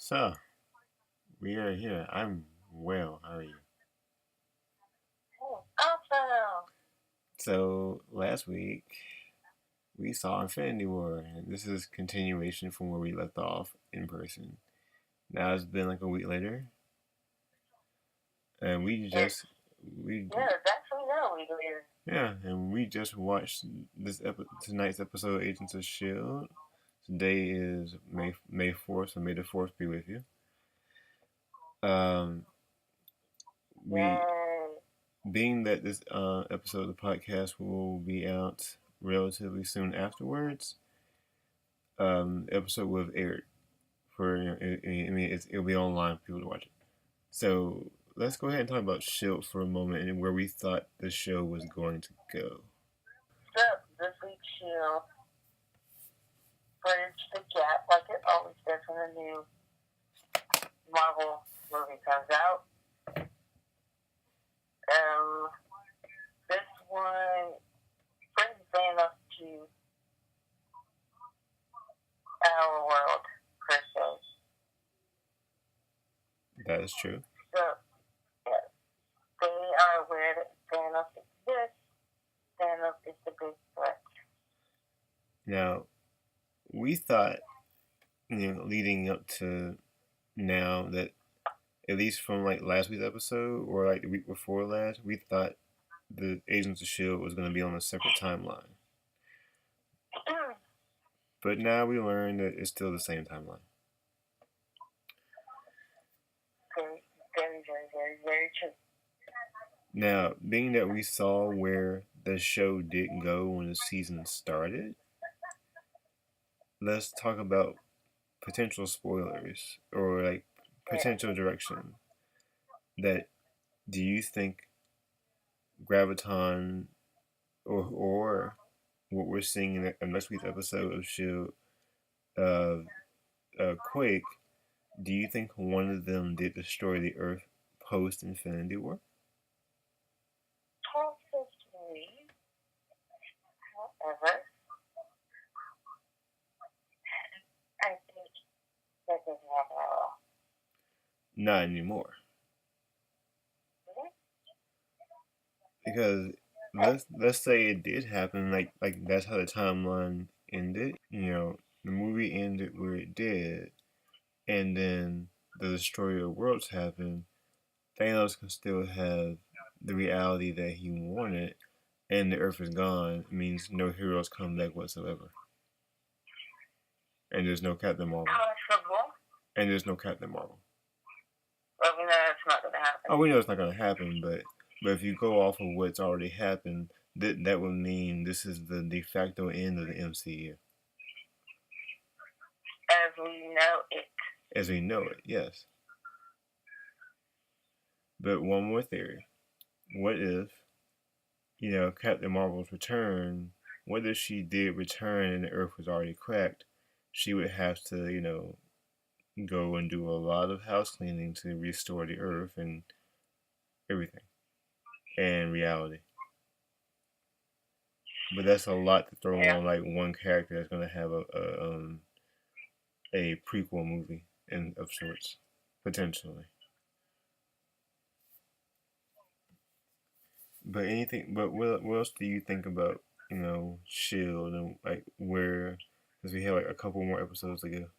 So, we are here. I'm well. How are you? Awesome. So, last week we saw Infinity War, and this is continuation from where we left off in person. Now it's been like a week later, and we Yeah, it's actually now we believe. yeah, and we just watched tonight's episode, of Agents of S.H.I.E.L.D. Today is May 4th, so May the 4th be with you. Um, we Yay. Being that this episode of the podcast will be out relatively soon afterwards, the episode will have aired for it'll be online for people to watch it. So let's go ahead and talk about S.H.I.E.L.D. for a moment and where we thought the show was going to go. So, this week's S.H.I.E.L.D. bridged the gap like it always does when a new Marvel movie comes out. This one brings Thanos to our world, per se. That is true. So, yes, they are aware that Thanos exists. Thanos is the big threat. Now, we thought, leading up to now that at least from like last week's episode or like the week before last, we thought the Agents of S.H.I.E.L.D. was going to be on a separate timeline. But now we learn that it's still the same timeline. Very true. Now, being that we saw where the show did go when the season started, let's talk about potential spoilers or like potential direction. That do you think Graviton or what we're seeing in the next week's episode of S.H.I.E.L.D. Quake, do you think one of them did destroy the Earth post Infinity War? Possibly. However, I think that doesn't happen at all. Not anymore. Because let's say it did happen, like that's how the timeline ended. The movie ended where it did, and then the Destroyer of Worlds happened. Thanos can still have the reality that he wanted, and the Earth is gone. It means no heroes come back whatsoever, and there's no Captain Marvel. Possible. And there's no Captain Marvel. Well, we know it's not going to happen. Oh, we know it's not going to happen, but if you go off of what's already happened, that would mean this is the de facto end of the MCU. As we know it. As we know it, yes. But one more theory. What if, Captain Marvel's return, what if she did return and the Earth was already cracked? She would have to, go and do a lot of house cleaning to restore the Earth and everything. And reality. But that's a lot to throw on like one character that's going to have a prequel movie of sorts, potentially. But what else do you think about S.H.I.E.L.D. and like where, because we have like a couple more episodes to go.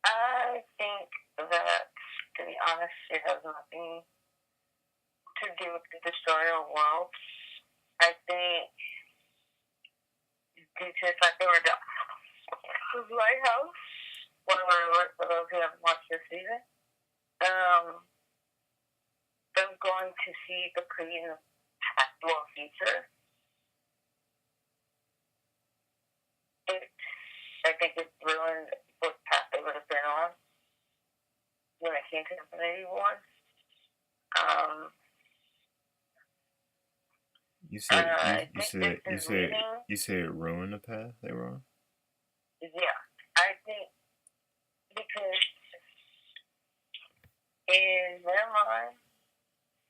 I think that, to be honest, it has nothing to do with the Destroyer of Worlds. I think due to the fact they were the lighthouse, spoiler alert for those who haven't watched this season, they're going to see the clean future. I think it ruined what path they would have been on when it came to Infinity War. You said it ruined the path they were on? Yeah, I think because in their mind,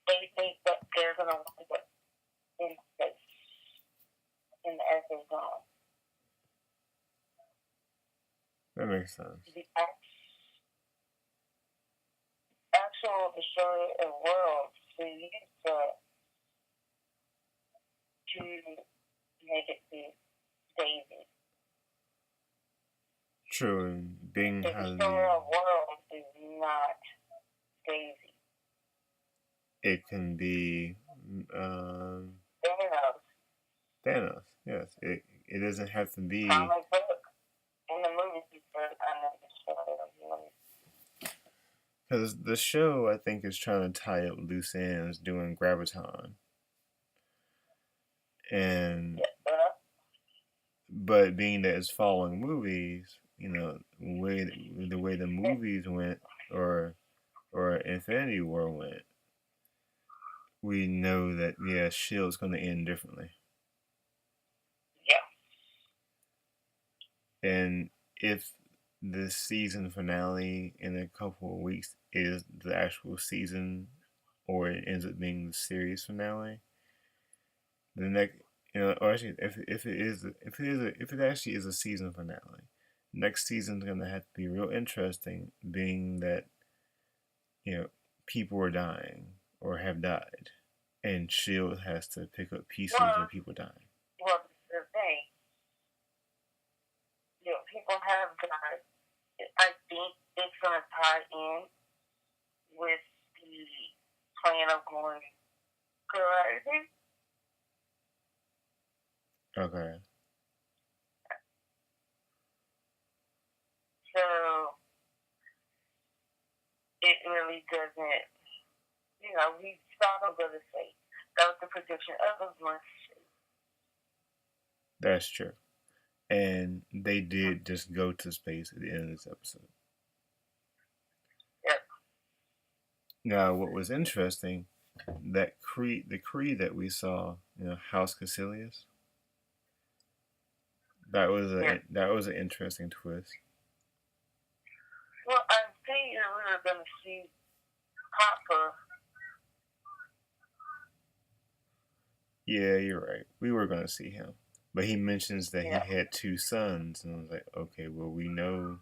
they think that they're going to wind up in space, in the Earth zone. That makes sense. The actual destroyer of worlds, they use that to make it be Daisy. True, and being The how destroyer of worlds is not Daisy. it can be Thanos. Thanos. Yes, it doesn't have to be Comic book. In the movie, he said, I'm the destroyer of worlds. because the show I think is trying to tie up loose ends doing Graviton, and Yeah. but being that it's following movies, the way the movies went or Infinity War went, we know that Shield's going to end differently. Yeah. And if the season finale in a couple of weeks is the actual season, or it ends up being the series finale, the next, or actually, if it actually is a season finale, next season's going to have to be real interesting, being that people are dying or have died, and Shield has to pick up pieces of people dying. Well, the thing, people have died. I think it's going to tie in with the plan of going crazy. Okay. So it really doesn't, we saw the brother say that was the prediction of the month. That's true. And they did just go to space at the end of this episode. Yep. Now, what was interesting, the Kree that we saw, House Caecilius, that was an interesting twist. Well, I think we were going to see Papa. Yeah, you're right. We were going to see him. But he mentions that he had 2 sons, and I was like, okay, well, we know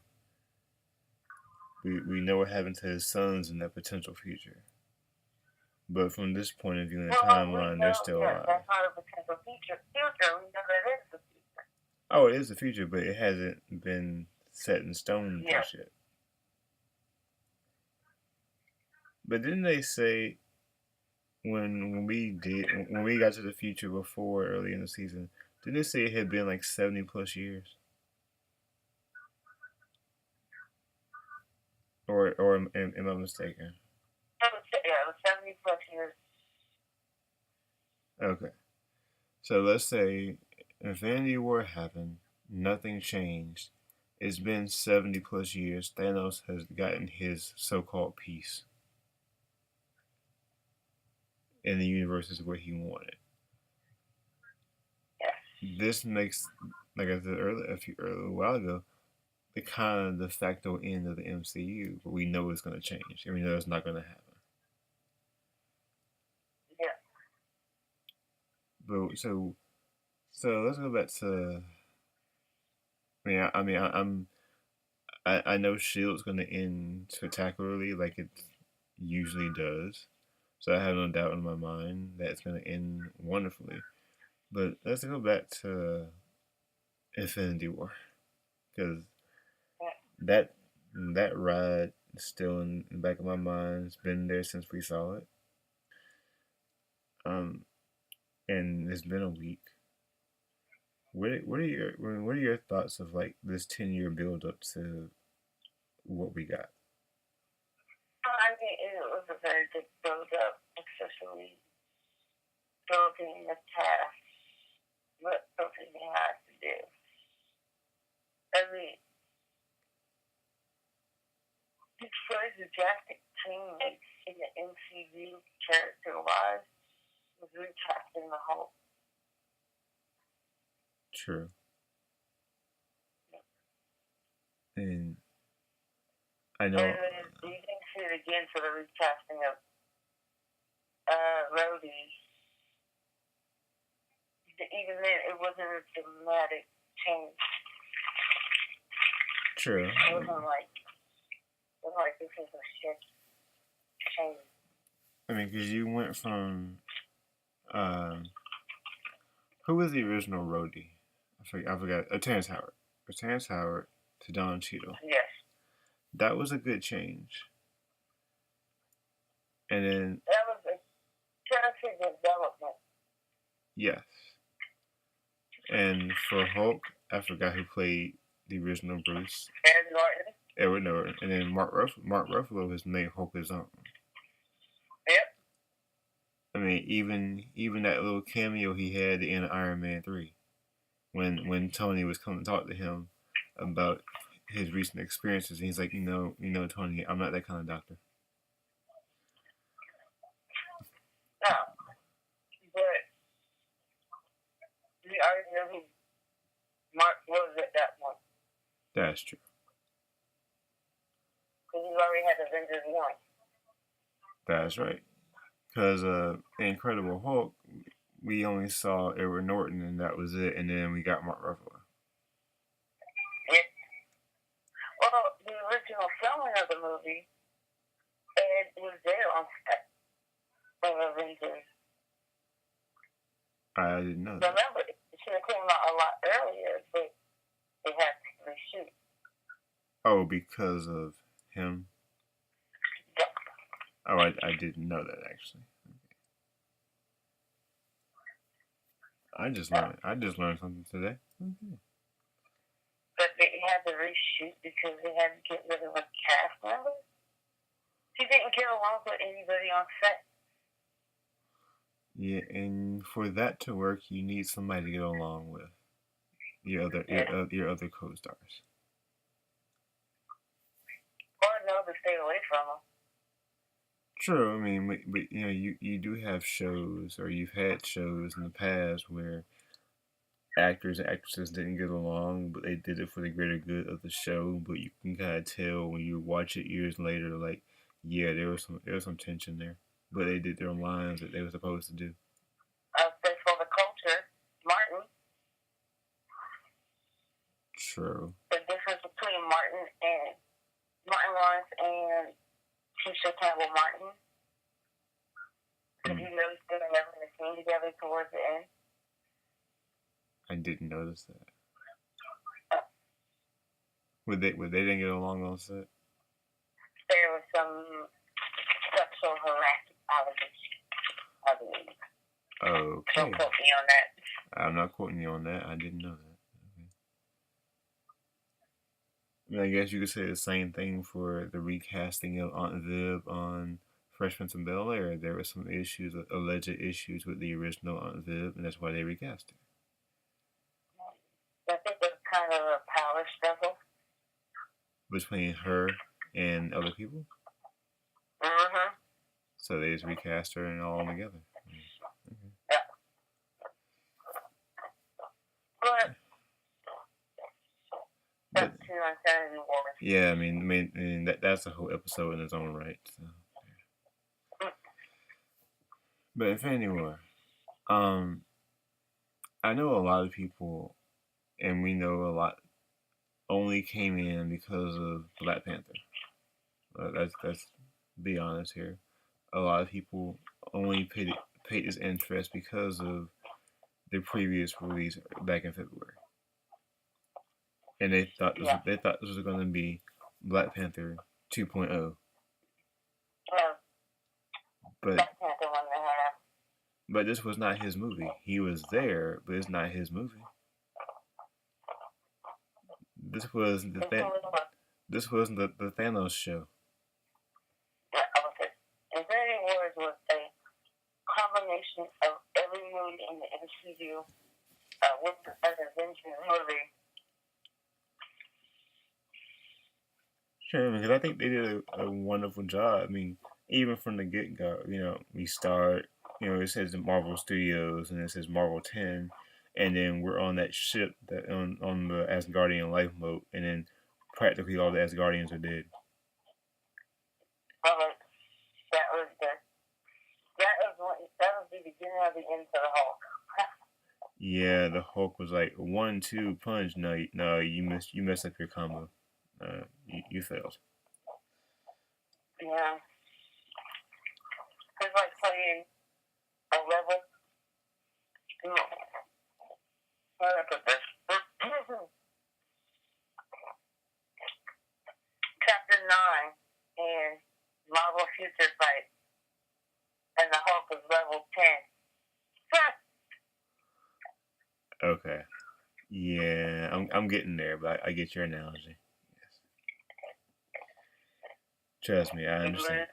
what happened to his sons in that potential future. But from this point of view in the timeline, they're still alive. That's not a potential future. We know that is the future. Oh, it is the future, but it hasn't been set in stone just yet. But didn't they say when we got to the future before early in the season, didn't they say it had been like 70 plus years? Or am I mistaken? It was 70 plus years. Okay. So let's say Infinity War happened, nothing changed. It's been 70 plus years. Thanos has gotten his so-called peace. And the universe is where he wanted. Yes. This makes, like I said a while ago, the kind of de facto end of the MCU, but we know it's going to change, and we know it's not going to happen. Yeah. But so let's go back to. I know Shield's going to end spectacularly, like it usually does. So I have no doubt in my mind that it's going to end wonderfully. But let's go back to Infinity War, because that ride is still in the back of my mind. It's been there since we saw it. And it's been a week. What are your thoughts of like this 10-year build up to what we got? I think it was a very good build up, especially building the task, what something you have to do. I mean, as far as the drastic change in the MCU character wise, was recasting the Hulk. True. And I know. You can see it again for the recasting of Rhodey. Even then, it wasn't a dramatic change. True. It wasn't like this is a shift change. I mean, because you went from who was the original roadie? I forgot. Terrence Howard. Terrence Howard to Don Cheadle. Yes. That was a good change. And then that was a character development. Yes. And for Hulk, I forgot who played the original Bruce. Edward Norton. And then Mark Ruffalo has made Hulk his own. Yep. I mean, even that little cameo he had in Iron Man 3, when Tony was coming to talk to him about his recent experiences, and he's like, you know, Tony, I'm not that kind of doctor. No, but we already know who Mark was at that point. That's true. Because we already had Avengers 1. That's right. Because Incredible Hulk, we only saw Edward Norton, and that was it. And then we got Mark Ruffalo. Yes. Well, the original filming of the movie, Ed was there on set of Avengers. I didn't know that. Remember, it should have come out a lot earlier, but they had to reshoot. Oh, because of him? Yep. Oh, I didn't know that, actually. I just learned something today. Okay. But they had to reshoot because they had to get rid of a cast member. He didn't get along with anybody on set. Yeah, and for that to work, you need somebody to get along with your other co-stars. Or know to stay away from them. True. I mean, but you know, you do have shows, or you've had shows in the past where actors and actresses didn't get along, but they did it for the greater good of the show. But you can kind of tell when you watch it years later, like, yeah, there was some tension there, but they did their lines that they were supposed to do. I'll say for the culture, Martin. True. The difference between Martin Lawrence and Tisha Campbell Martin. Did you notice they were never in the scene together towards the end? I didn't notice that. Would they didn't get along on set? There was some sexual harassment allegations, I believe. Okay. Don't quote me on that. I'm not quoting you on that. I didn't know that. Okay. I mean, I guess you could say the same thing for the recasting of Aunt Viv on Fresh Prince of Bel-Air. There were some issues, alleged issues with the original Aunt Viv, and that's why they recast her. I think there's kind of a power struggle between her and other people? Mm-hmm. So they just recast her and all together. Okay. Yeah. But yeah, I mean that's a whole episode in its own right. So. But Infinity War, I know a lot of people, and we know a lot, only came in because of Black Panther. Let's be honest here. A lot of people only paid this interest because of the previous release back in February, and they thought this was going to be Black Panther 2.0. Yeah. But this was not his movie. He was there, but it's not his movie. This wasn't the Thanos show. Infinity War was a combination of every movie in the MCU with an Avengers movie. Sure, because I think they did a wonderful job. I mean, even from the get-go, we start, it says Marvel Studios and it says Marvel 10, and then we're on that ship that on the Asgardian lifeboat, and then practically all the Asgardians are dead. That was the beginning of the end for the Hulk. Yeah, the Hulk was like 1-2 punch. No, you messed up your combo. You failed. Yeah. It's like playing a level. How do I put this? Chapter 9 in Marvel Future Fight, and the Hulk is level 10. Okay. Yeah, I'm getting there, but I get your analogy. Yes. Trust me, I understand.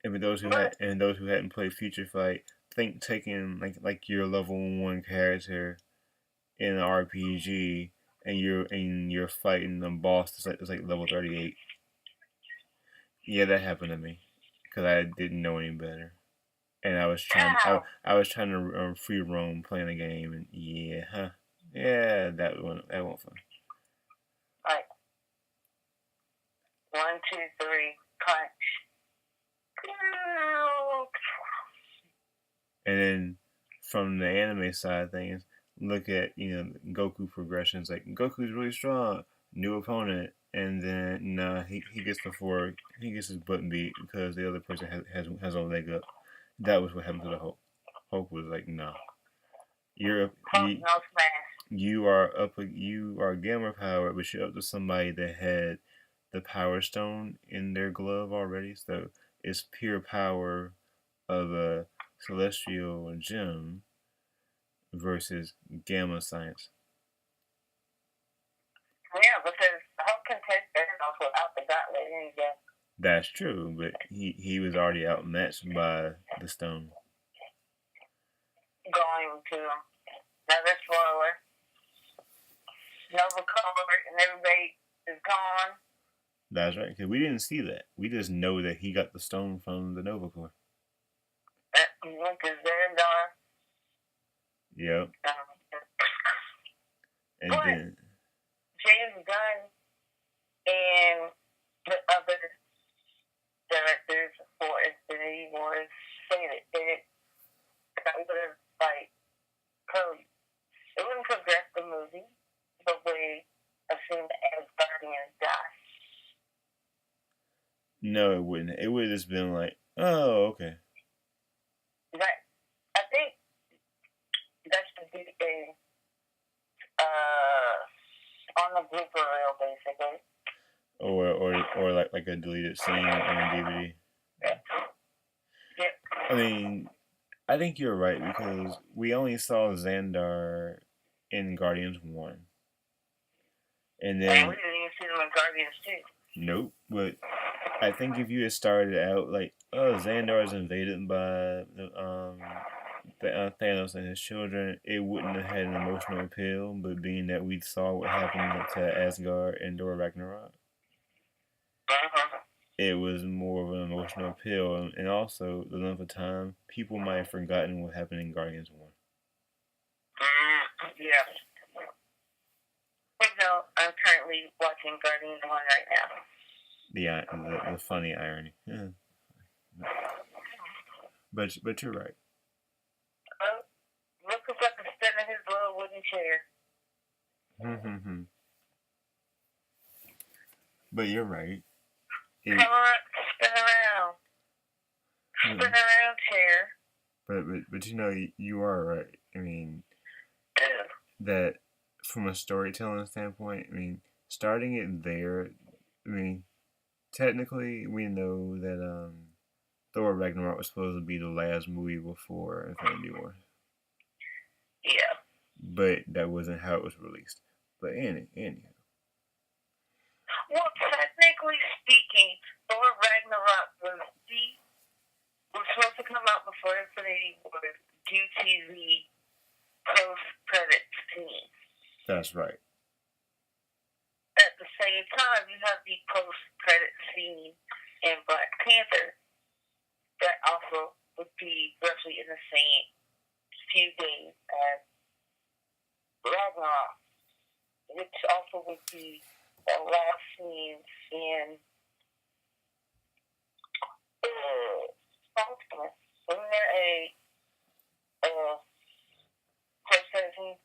And for those who hadn't played Future Fight, think taking like your level 1 character in an RPG and you're fighting a boss that's like level 38. Yeah, that happened to me because I didn't know any better, and I was trying to free roam playing the game, and yeah, that won't fun. Like 1, 2, 3, punch. And then from the anime side of things, look at Goku progressions. Like Goku's really strong, new opponent, and then he gets he gets his butt beat because the other person has a leg up. That was what happened to the Hulk. Hulk was like, nah, you're you are gamer power, but you're up to somebody that had the power stone in their glove already. So it's pure power of a celestial gem versus gamma science. Yeah, because Hulk can take Thanos without the gauntlet anyway. That's true, but he was already outmatched by the stone. Going to another spoiler. Nova Color and everybody is gone. That's right, because we didn't see that. We just know that he got the stone from the Nova Corps. He went to Xandar. Yep. And but then James Gunn and the other directors for Infinity Wars stated that would have it wouldn't progress the movie the way assumed as Guardians die. No, it wouldn't. It would have just been like, oh, okay. Right. I think that should be on the blooper reel, basically. Or like a deleted scene on a DVD. Yep. I mean, I think you're right because we only saw Xandar in Guardians 1. And then we didn't even see them in Guardians 2. Nope, but I think if you had started out like, oh, Xandar is invaded by Thanos and his children, it wouldn't have had an emotional appeal. But being that we saw what happened to Asgard and Thor Ragnarok, it was more of an emotional appeal, and also the length of time people might have forgotten what happened in Guardians 1. Yeah. So I'm currently watching Guardians 1 right now. The funny irony. Yeah. But you're right. Look who's up and spinning his little wooden chair. But you're right. Come on, spin around. Spin around chair. But you are right. I mean, that from a storytelling standpoint, I mean, starting it there, I mean, technically we know that Thor Ragnarok was supposed to be the last movie before Infinity War. Yeah. But that wasn't how it was released. But anyhow. Well, technically speaking, Thor Ragnarok was supposed to come out before Infinity War due to the post-credit scene. That's right. At the same time, you have the post-credit scene in Black Panther that also would be roughly in the same few days as Ragnarok, which also would be the last scene in Ultimate. Wasn't there a post-credit scene?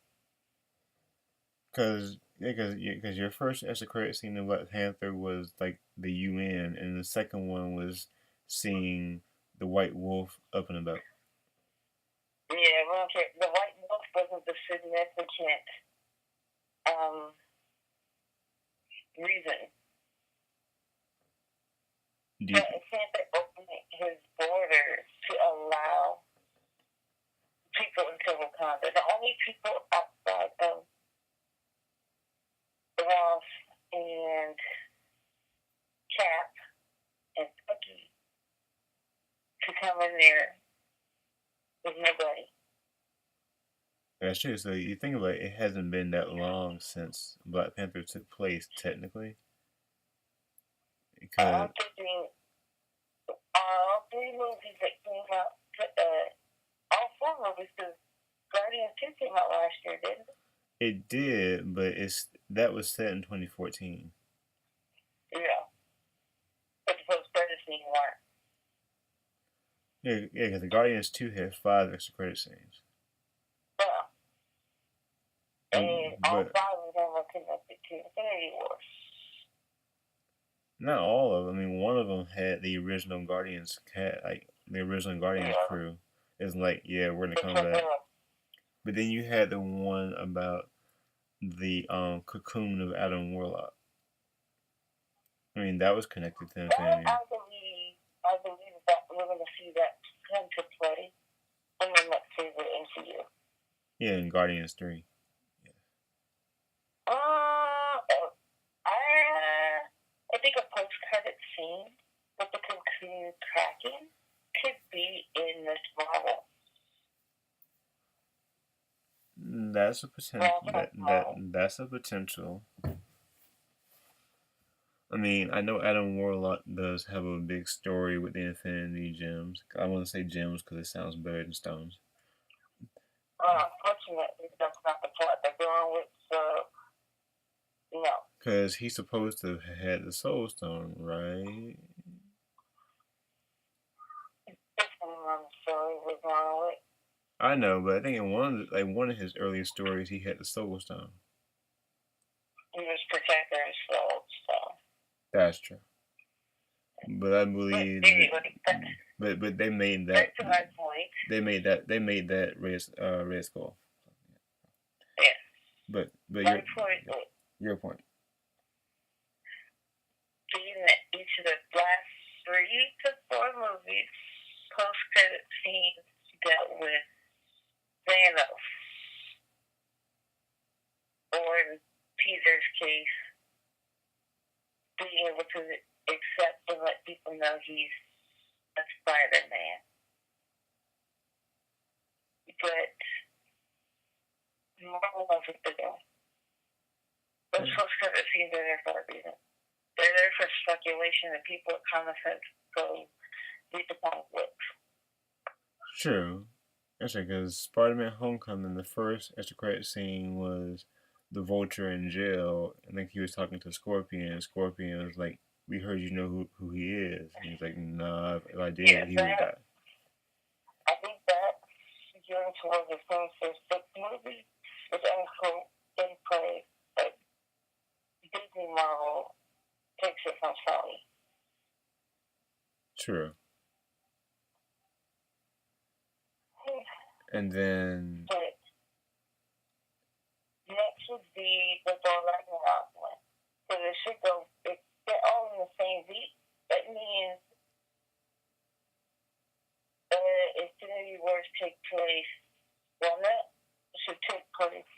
Because your first extra credit scene in Black Panther was like the UN, and the second one was seeing the White Wolf up and about. Yeah, okay. The White Wolf wasn't the significant reason. But Santa opening his borders to allow people into Wakanda. The only people outside of Ross and Cap and Peggy to come in there was nobody. That's true. So you think about it, it hasn't been that long since Black Panther took place, technically. Because I'm thinking all 3 movies that came out, all 4 movies, because Guardians 2 came out last year, didn't it? it did, but that was set in 2014. Yeah. But the post-credit scene weren't. Yeah, because the Guardians 2 had 5 extra credit scenes. Yeah. And all 5 But of them were connected to Infinity Wars. not all of them. I mean, one of them had the original Guardians like the original Guardians crew. It's like, yeah, we're gonna come back. But then you had the one about the cocoon of Adam Warlock. I mean, that was connected to Infinity. I believe that we're going to see that come to play in the next season of MCU. Yeah, in Guardians 3. Yeah. I think a post-credit scene with the cocoon cracking could be in this Marvel. That's a potential. That's a potential. I mean, I know Adam Warlock does have a big story with the Infinity Gems. I want to say gems because it sounds better than stones. Unfortunately, that's not the plot they're going with, so no. Because he's supposed to have had the Soul Stone, right? I know, but I think in one of his earlier stories, he had the Soul Stone. He was protecting his Soul Stone. That's true. But I believe, but they made that. That's my point. They made that Red Skull. Yeah. But your point. Being that each of the last 3 to 4 movies, post-credit scenes dealt with Thanos, or in Peter's case, being able to accept and let people know he's a Spider-Man. But Marvel knows what they're doing. Those post-credit scenes are there for a reason. They're there for speculation and people with common sense go read the comic books. True. That's right, because Spider-Man Homecoming, the first extra credit scene was the Vulture in jail. I think he was talking to Scorpion, and Scorpion was like, "We heard you know who he is." And he's like, "Nah, if I did, he would die." I think that gearing towards the Sinister Six movie is also in play, but Disney Marvel takes it from Sony. True. And then next would be the Blerlines one. So they should go. They're all in the same week. That means Infinity Wars take place. Well, that should take place.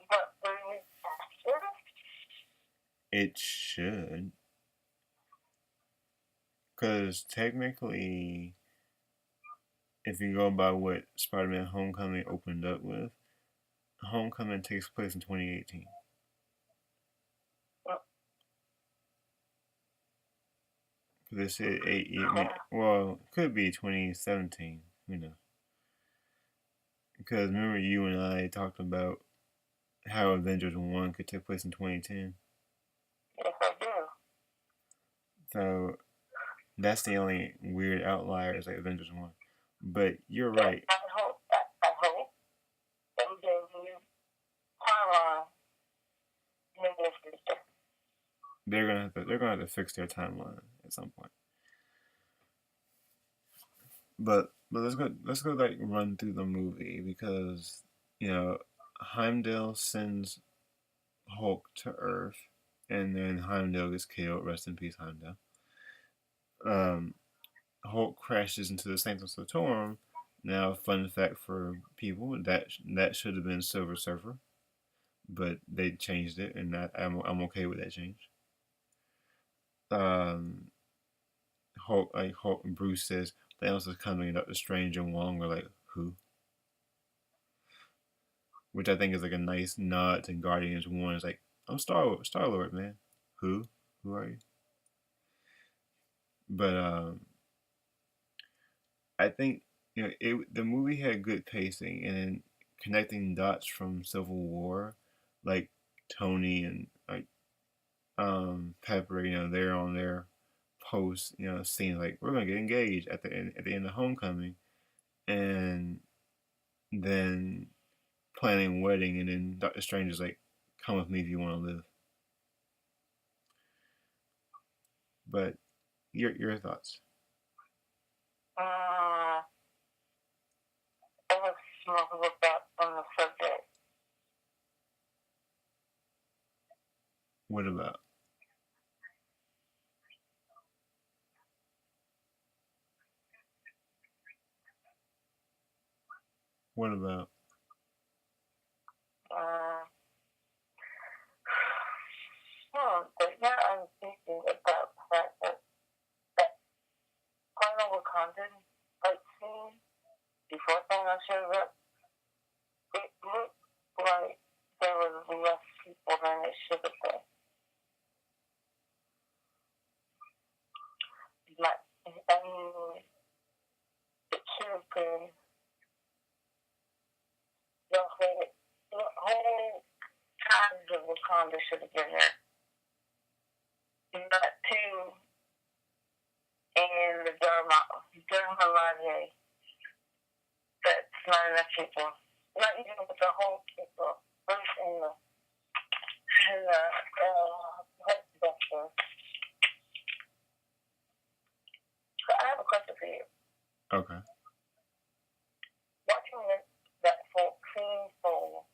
What 3 weeks after? It should, because technically, if you go by what Spider-Man Homecoming opened up with, Homecoming takes place in 2018. They said 8 years. Well, it could be 2017. Who knows? Because remember, you and I talked about how Avengers 1 could take place in 2010. Yes, I do. So that's the only weird outlier is like Avengers 1. But you're right. I hope MJ they're gonna have to fix their timeline at some point. But let's go like run through the movie because you know Heimdall sends Hulk to Earth, and then Heimdall gets killed. Rest in peace, Heimdall. Um, Hulk crashes into the Sanctum Sanctorum. Now, fun fact for people that should have been Silver Surfer, but they changed it, and I'm okay with that change. Um, Hulk and Bruce says Thanos is coming, and Doctor Strange and Wong are like who, which I think is like a nice nod to Guardians One. It's like I'm Star Lord, man. Who are you? But I think the movie had good pacing and connecting dots from Civil War, like Tony and like Pepper. They're on their post. Scene like we're gonna get engaged at the end of Homecoming, and then planning wedding, and then Doctor Strange is like, "Come with me if you want to live." But your thoughts? I was smoking with that on the subject. What about? What about? But now I'm thinking about the fact that final Wakandan fight scene before Thanos showed up, it looked like there was less people than it should have been. Like, I mean, it should have been the whole tribes of Wakanda should have been there. Not two and the Dermalade. That's not enough people. Not even with the whole people. First in the Hulkbuster. So I have a question for you. Okay. Watching that Hulk clean soul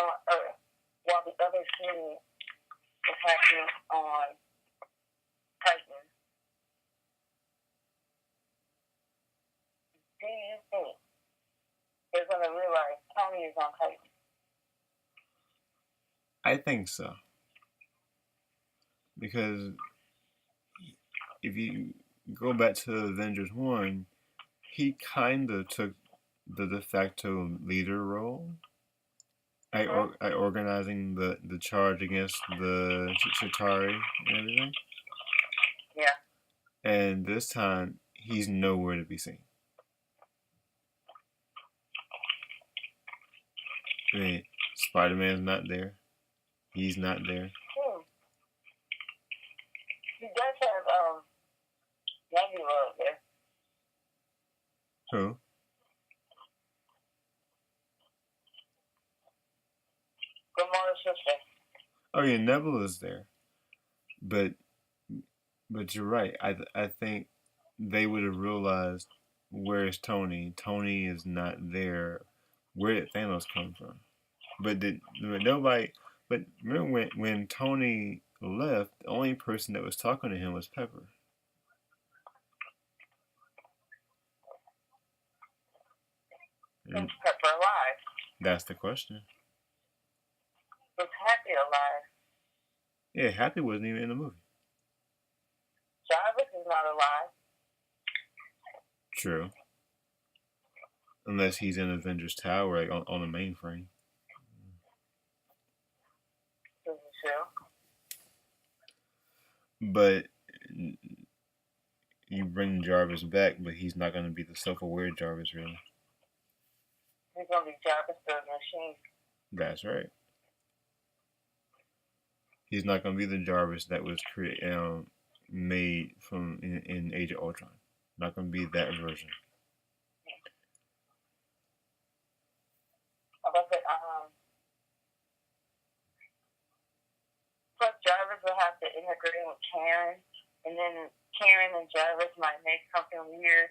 on Earth while the other scene is happening on Titan. Do you think they're going to realize Tony is on Titan? I think so. Because if you go back to Avengers 1, he kind of took the de facto leader role. Organizing the charge against the Chitauri and everything. Yeah. And this time, he's nowhere to be seen. I mean, Spider-Man's not there. He's not there. He does have Nebula up there. Who? Gamora's sister. Oh yeah, Nebula's there. But you're right. I think they would have realized where's Tony. Tony is not there. Where did Thanos come from? But nobody? But remember when Tony left, the only person that was talking to him was Pepper. Is Pepper alive? That's the question. Is Happy alive? Yeah, Happy wasn't even in the movie. Jarvis is not alive. True. Unless he's in Avengers Tower, like on the mainframe. Is it true? But you bring Jarvis back, but he's not going to be the self-aware Jarvis, really. He's going to be Jarvis the machine. That's right. He's not going to be the Jarvis that was made from in Age of Ultron. Not going to be that version. Plus, Jarvis will have to integrate with Karen, and then Karen and Jarvis might make something weird.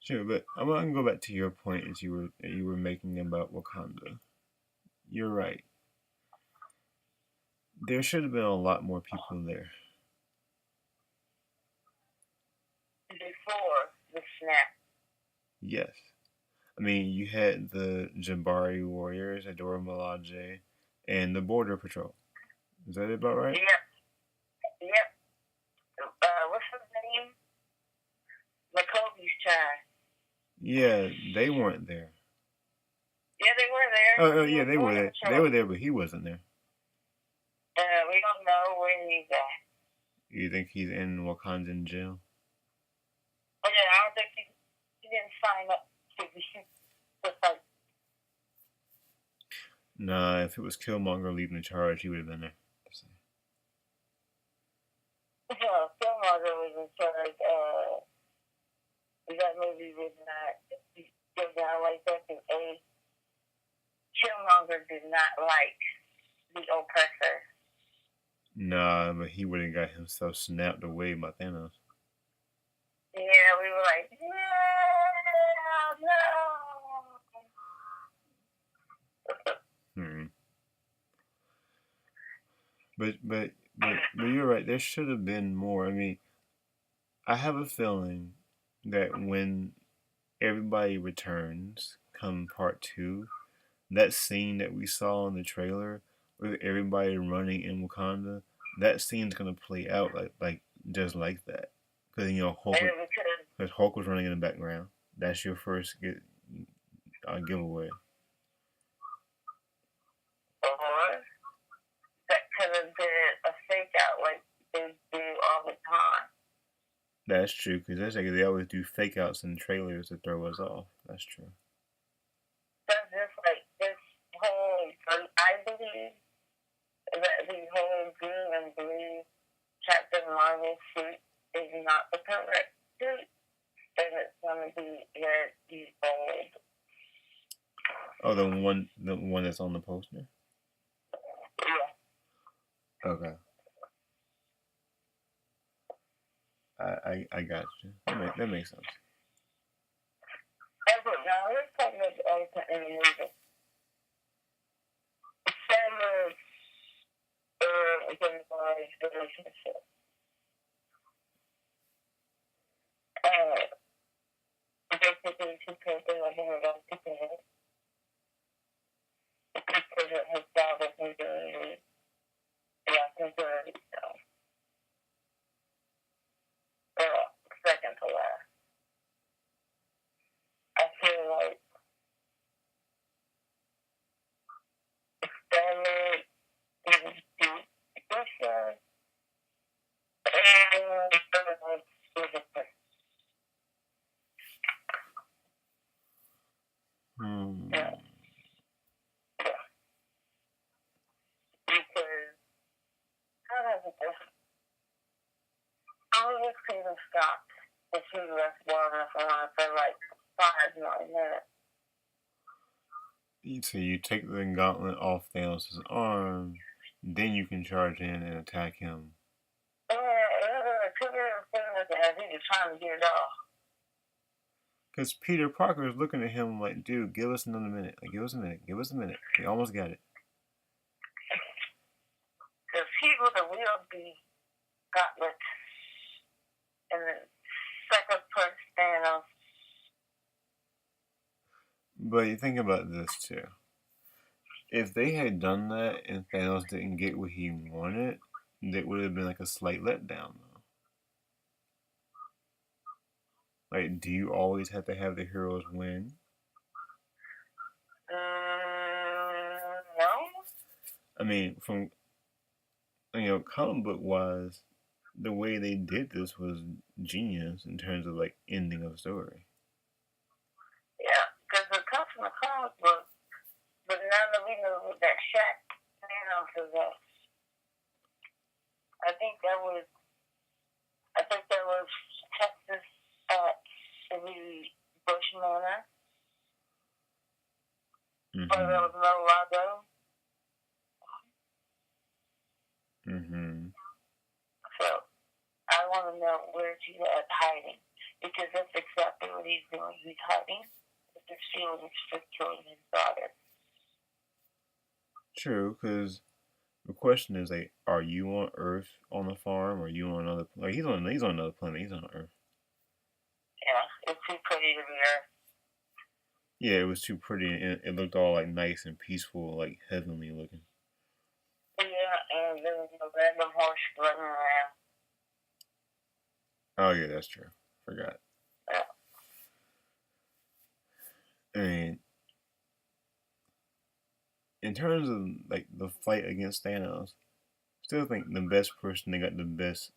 Sure, but I'm gonna go back to your point as you were making about Wakanda. You're right. There should have been a lot more people there. Before the snap. Yes. I mean, you had the Jabari warriors, Adora Milaje, and the Border Patrol. Is that about right? Yep. What's his name? McCoby's child. Yeah, they weren't there. Yeah, they were there. Oh, yeah, they were there. They were there, but he wasn't there. We don't know where he's at. You think he's in Wakandan jail? Oh, yeah, I don't think he didn't sign up to the fight. Nah, if it was Killmonger leading the charge, he would have been there. Yeah, Killmonger was in charge. That movie was not go down like that. And Killmonger did not like the oppressor. Nah, but he would have got himself snapped away by Thanos. Yeah, we were like, no. But you're right. There should have been more. I mean, I have a feeling that when everybody returns, come part 2, that scene that we saw in the trailer with everybody running in Wakanda, that scene's gonna play out like just like that. Because Hulk was running in the background. That's your first giveaway. Or that could have been a fake out like they do all the time. That's true, because they always do fake outs in trailers to throw us off. That's true. That's just like this whole, I believe that the whole green and blue Captain Marvel suit is not the correct suit, and it's going to be very bold. Oh, the one that's on the poster? Yeah. Okay. I got you. That makes sense. Now, let's talk about the elephant in the movie. Sanders identifies the relationship. Basically, she told them I think about people because his father was doing so. Second to last. I feel like Stanley is deep. Russia and is a person. Yeah. Because how does it go? All this could have stopped if he left water for like 5 more minutes. So you take the gauntlet off Thanos' arm, then you can charge in and attack him. Yeah, he was trying to get it off. Because Peter Parker is looking at him like, dude, give us another minute. Like, give us a minute. We almost got it. Because he would have wielded the gauntlet and then second punch Thanos. But you think about this too. If they had done that and Thanos didn't get what he wanted, that would have been like a slight letdown, though. Like, do you always have to have the heroes win? No. I mean, from comic book wise, the way they did this was genius in terms of like ending of the story. Yeah, because it comes from a comic book, but now that we know that Shaq Thanos is up, I think that was Texas at the Bush Manor. Mm-hmm. But there was no logo. Mm-hmm. So I want to know where's he at hiding, because that's exactly what he's doing. He's hiding with his feelings for killing his daughter. True, because the question is like, are you on Earth on the farm, or are you on another? Like he's on another planet. He's on Earth. Yeah, it's too pretty to be Earth. Yeah, it was too pretty, and it looked all like nice and peaceful, like heavenly looking. Yeah, and there was a random horse running around. Oh yeah, that's true. Forgot. Yeah. I mean, in terms of like the fight against Thanos, still think the best person that got the best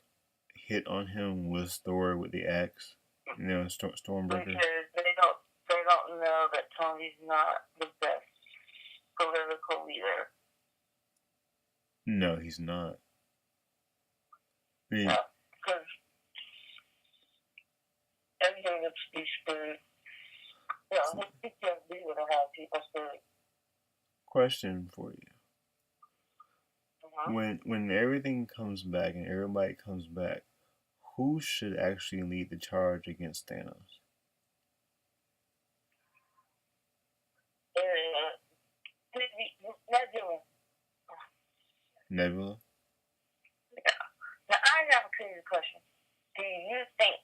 hit on him was Thor with the axe. You know, Stormbreaker. Because they don't know that Tony's not the best political leader. No, he's not. I mean, because everything would be screwed. You know, his PTSD would have had people screwed. question for you. Uh-huh. When everything comes back and everybody comes back, who should actually lead the charge against Thanos? Nebula. Nebula? Yeah. Now, I have a crazy question. Do you think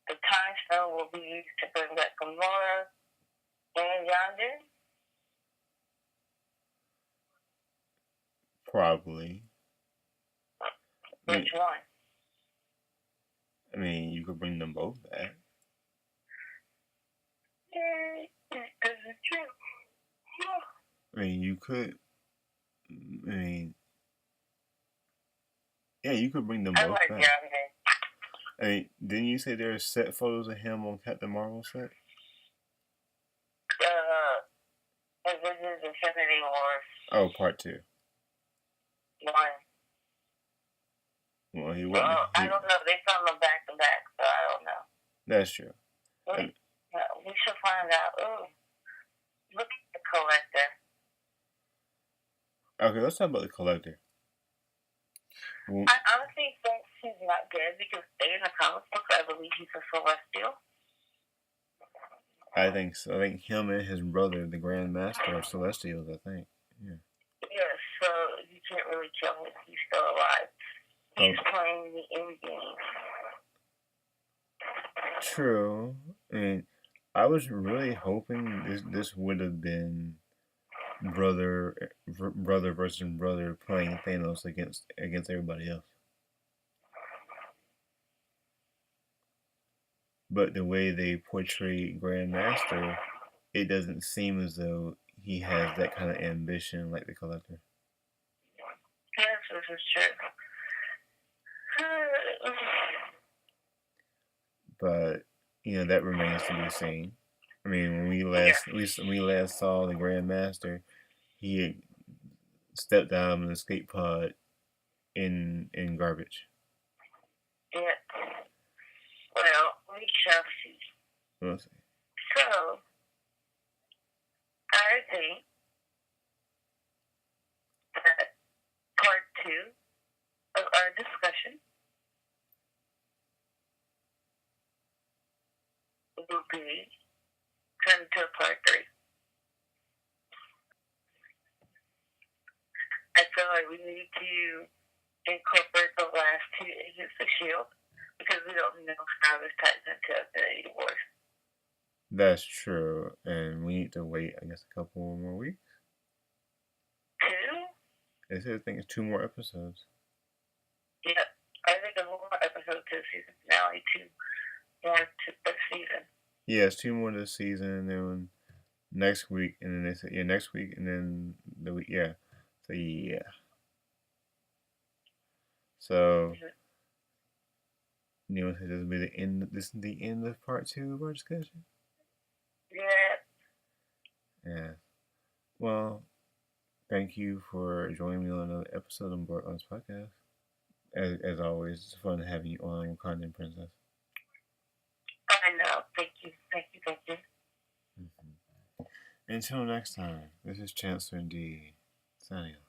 the time stone will be used to bring back Gamora and Yondu? Probably. Which one? I mean, you could bring them both back. Because it's true. I mean, you could. I mean, yeah, you could bring them both back. Yondu. I mean, didn't you say there are set photos of him on Captain Marvel set? Avengers Infinity Wars. Oh, part 2. One. Well, he wasn't. I don't know. They filmed them back to back, so I don't know. That's true. We should find out. Ooh, look at the collector. Okay, let's talk about the collector. Well, I honestly think he's not dead because in the comic book, I believe he's a Celestial. I think so. I think him and his brother, the Grand Master, are Celestials, I think. Yeah. Yes, so you can't really kill him if he's still alive. He's playing the end game. True. And I was really hoping this would have been brother versus brother playing Thanos against everybody else. But the way they portray Grandmaster, it doesn't seem as though he has that kind of ambition like the Collector. Yes, this is true. But that remains to be seen. I mean, when we last saw the Grandmaster, he had stepped out of an escape pod in garbage. Yeah. Well, we shall see. We'll see. So, I think that part 2 of our discussion will be turned to part 3. I feel like we need to incorporate the last 2 Agents of S.H.I.E.L.D. because we don't know how this ties into Infinity Wars. That's true, and we need to wait, I guess, a couple more weeks. 2? I think it's 2 more episodes. Yeah, I think there's 1 more episode to the season finale, 2 more to the season. Yeah, it's 2 more this season, and then next week, and then they say next week, and then the week, yeah. So yeah. So you want to say this will be the end? This is the end of part 2 of our discussion. Yeah. Well, thank you for joining me on another episode of Blerlines Podcast. As always, it's fun having you on, Wakandan Princess. I know. Thank you. Mm-hmm. Until next time, this is Chancellor indeed. Signing off.